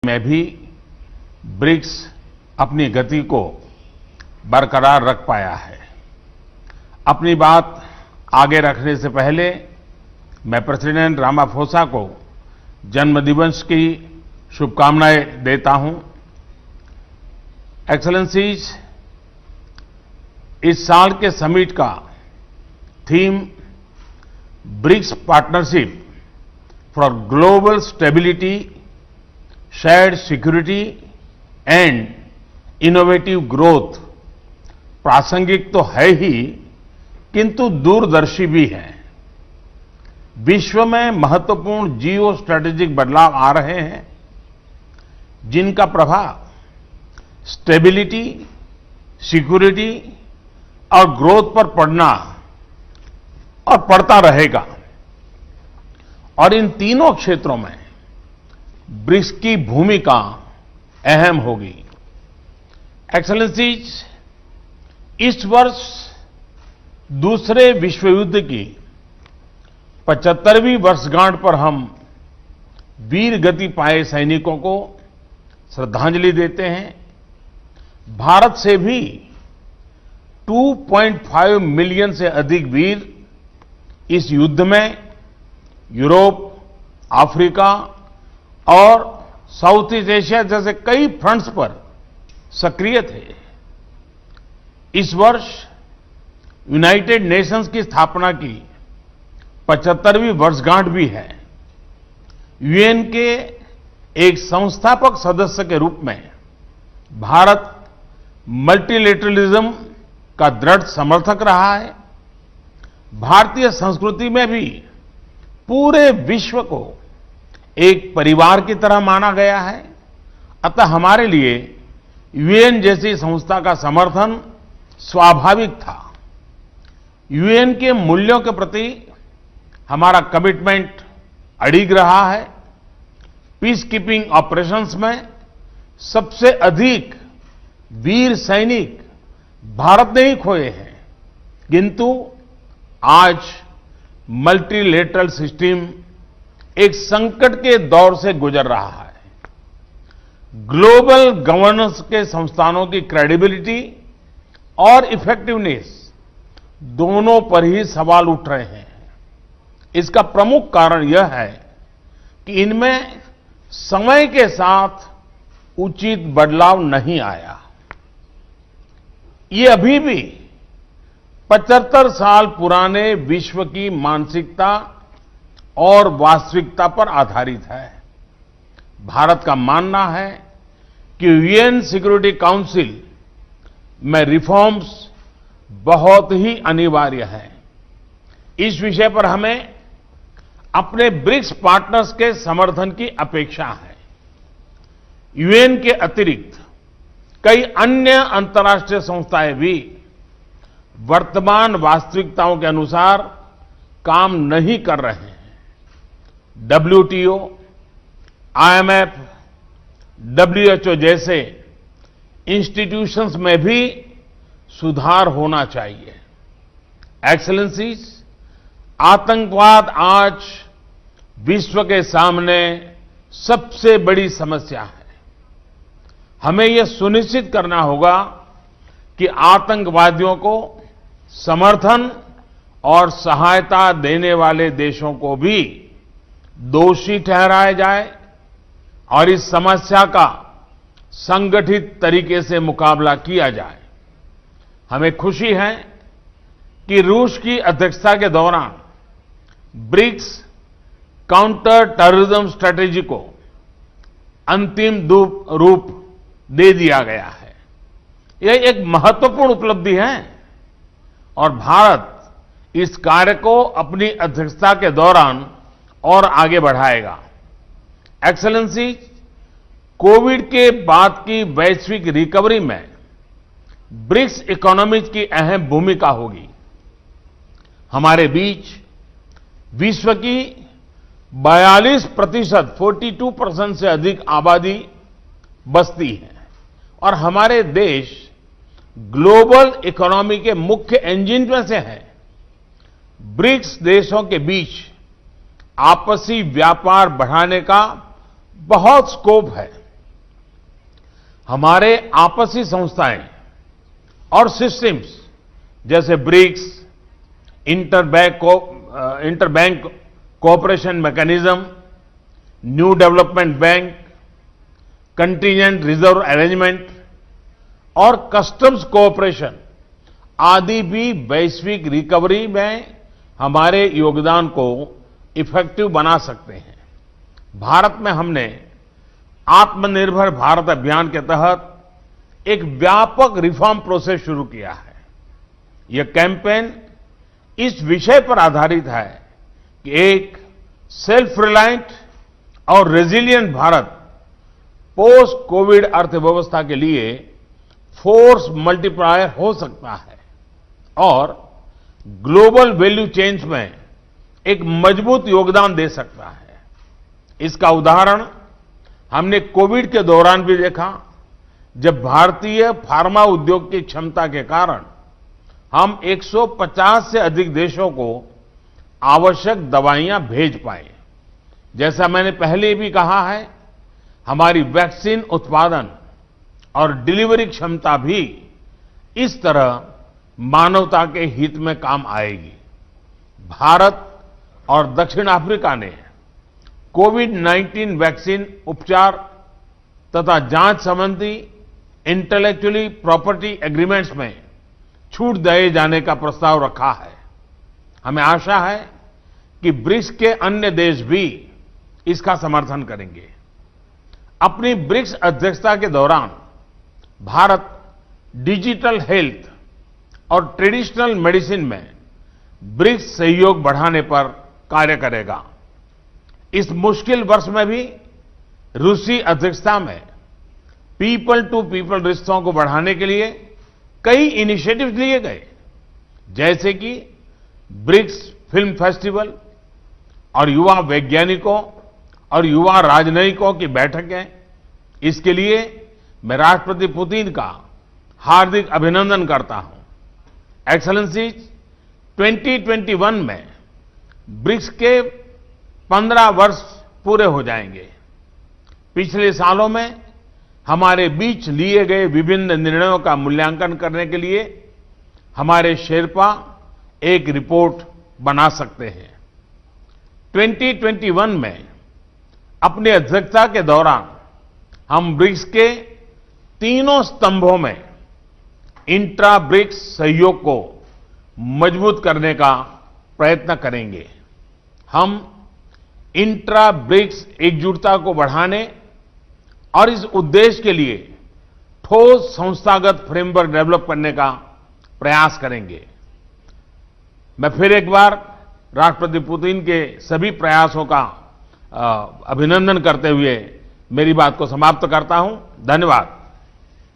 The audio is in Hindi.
में भी ब्रिक्स अपनी गति को बरकरार रख पाया है। अपनी बात आगे रखने से पहले मैं प्रेसिडेंट रामाफोसा को जन्मदिवस की शुभकामनाएं देता हूं। एक्सेलेंसीज, इस साल के समिट का theme BRICS partnership for global stability, shared security and innovative growth प्रासंगिक तो है ही, किंतु दूरदर्शी भी है। विश्व में महत्वपूर्ण जियो स्ट्रैटेजिक बदलाव आ रहे हैं, जिनका प्रभाव स्टेबिलिटी, सिक्योरिटी और ग्रोथ पर पड़ना और पड़ता रहेगा। और इन तीनों क्षेत्रों में ब्रिक्स की भूमिका अहम होगी। एक्सेलेंसीज, इस वर्ष दूसरे विश्व युद्ध की 75वीं वर्षगांठ पर हम वीर गति पाए सैनिकों को श्रद्धांजलि देते हैं। भारत से भी 2.5 मिलियन से अधिक वीर इस युद्ध में यूरोप, अफ्रीका और साउथ ईस्ट एशिया जैसे कई फ्रंट्स पर सक्रिय थे। इस वर्ष यूनाइटेड नेशंस की स्थापना की 75वीं वर्षगांठ भी है। यूएन के एक संस्थापक सदस्य के रूप में भारत मल्टीलेटरलिज्म का दृढ़ समर्थक रहा है। भारतीय संस्कृति में भी पूरे विश्व को एक परिवार की तरह माना गया है। अतः हमारे लिए यूएन जैसी संस्था का समर्थन स्वाभाविक था। यूएन के मूल्यों के प्रति हमारा कमिटमेंट अडिग रहा है। पीस कीपिंग ऑपरेशंस में सबसे अधिक वीर सैनिक भारत ने ही खोए हैं, किंतु आज मल्टीलेटरल सिस्टम एक संकट के दौर से गुजर रहा है। ग्लोबल गवर्नेंस के संस्थानों की क्रेडिबिलिटी और इफेक्टिवनेस दोनों पर ही सवाल उठ रहे हैं। इसका प्रमुख कारण यह है कि इनमें समय के साथ उचित बदलाव नहीं आया। ये अभी भी 75 साल पुराने विश्व की मानसिकता और वास्तविकता पर आधारित है। भारत का मानना है कि यूएन सिक्योरिटी काउंसिल में रिफॉर्म्स बहुत ही अनिवार्य है। इस विषय पर हमें अपने ब्रिक्स पार्टनर्स के समर्थन की अपेक्षा है। यूएन के अतिरिक्त कई अन्य अंतर्राष्ट्रीय संस्थाएं भी वर्तमान वास्तविकताओं के अनुसार काम नहीं कर रहे हैं। WTO, IMF, WHO जैसे इंस्टीट्यूशंस में भी सुधार होना चाहिए। एक्सेलेंसीज, आतंकवाद आज विश्व के सामने सबसे बड़ी समस्या है। हमें यह सुनिश्चित करना होगा कि आतंकवादियों को समर्थन और सहायता देने वाले देशों को भी दोषी ठहराया जाए और इस समस्या का संगठित तरीके से मुकाबला किया जाए। हमें खुशी है कि रूस की अध्यक्षता के दौरान ब्रिक्स काउंटर टेररिज्म स्ट्रैटेजी को अंतिम रूप दे दिया गया है। यह एक महत्वपूर्ण उपलब्धि है और भारत इस कार्य को अपनी अध्यक्षता के दौरान और आगे बढ़ाएगा। एक्सेलेंसी, कोविड के बाद की वैश्विक रिकवरी में ब्रिक्स इकोनॉमीज की अहम भूमिका होगी। हमारे बीच विश्व की 42%, 42% से अधिक आबादी बसती है और हमारे देश ग्लोबल इकोनॉमी के मुख्य इंजन में से हैं। ब्रिक्स देशों के बीच आपसी व्यापार बढ़ाने का बहुत स्कोप है। हमारे आपसी संस्थाएं और सिस्टम्स जैसे BRICS, interbank cooperation mechanism, new development bank, contingent reserve arrangement और कस्टम्स कोऑपरेशन आदि भी वैश्विक रिकवरी में हमारे योगदान को इफेक्टिव बना सकते हैं। भारत में हमने आत्मनिर्भर भारत अभियान के तहत एक व्यापक रिफॉर्म प्रोसेस शुरू किया है। यह कैंपेन इस विषय पर आधारित है कि एक सेल्फ रिलायंट और रेजिलिएंट भारत पोस्ट कोविड अर्थव्यवस्था के लिए फोर्स मल्टीप्लायर हो सकता है और ग्लोबल वैल्यू चेन्स में एक मजबूत योगदान दे सकता है। इसका उदाहरण हमने कोविड के दौरान भी देखा, जब भारतीय फार्मा उद्योग की क्षमता के कारण हम 150 से अधिक देशों को आवश्यक दवाइयां भेज पाए। जैसा मैंने पहले भी कहा है, हमारी वैक्सीन उत्पादन और डिलीवरी क्षमता भी इस तरह मानवता के हित में काम आएगी। भारत और दक्षिण अफ्रीका ने कोविड-19 वैक्सीन उपचार तथा जांच संबंधी इंटेलेक्चुअली प्रॉपर्टी एग्रीमेंट्स में छूट दिए जाने का प्रस्ताव रखा है। हमें आशा है कि ब्रिक्स के अन्य देश भी इसका समर्थन करेंगे। अपनी ब्रिक्स अध्यक्षता के दौरान भारत डिजिटल हेल्थ और ट्रेडिशनल मेडिसिन में ब्रिक्स सहयोग बढ़ाने पर कार्य करेगा। इस मुश्किल वर्ष में भी रूसी अध्यक्षता में पीपल टू पीपल रिश्तों को बढ़ाने के लिए कई इनिशिएटिव्स लिए गए, जैसे कि ब्रिक्स फिल्म फेस्टिवल और युवा वैज्ञानिकों और युवा राजनयिकों की बैठकें। इसके लिए मैं राष्ट्रपति पुतिन का हार्दिक अभिनंदन करता हूं। एक्सेलेंसीज, 2021 में ब्रिक्स के 15 वर्ष पूरे हो जाएंगे। पिछले सालों में हमारे बीच लिए गए विभिन्न निर्णयों का मूल्यांकन करने के लिए हमारे शेरपा एक रिपोर्ट बना सकते हैं। 2021 में अपनी अध्यक्षता के दौरान हम ब्रिक्स के तीनों स्तंभों में इंट्रा ब्रिक्स सहयोग को मजबूत करने का प्रयत्न करेंगे। हम इंट्रा ब्रिक्स एकजुटता को बढ़ाने और इस उद्देश्य के लिए ठोस संस्थागत फ्रेमवर्क डेवलप करने का प्रयास करेंगे। मैं फिर एक बार राष्ट्रपति पुतिन के सभी प्रयासों का अभिनंदन करते हुए मेरी बात को समाप्त करता हूं। धन्यवाद।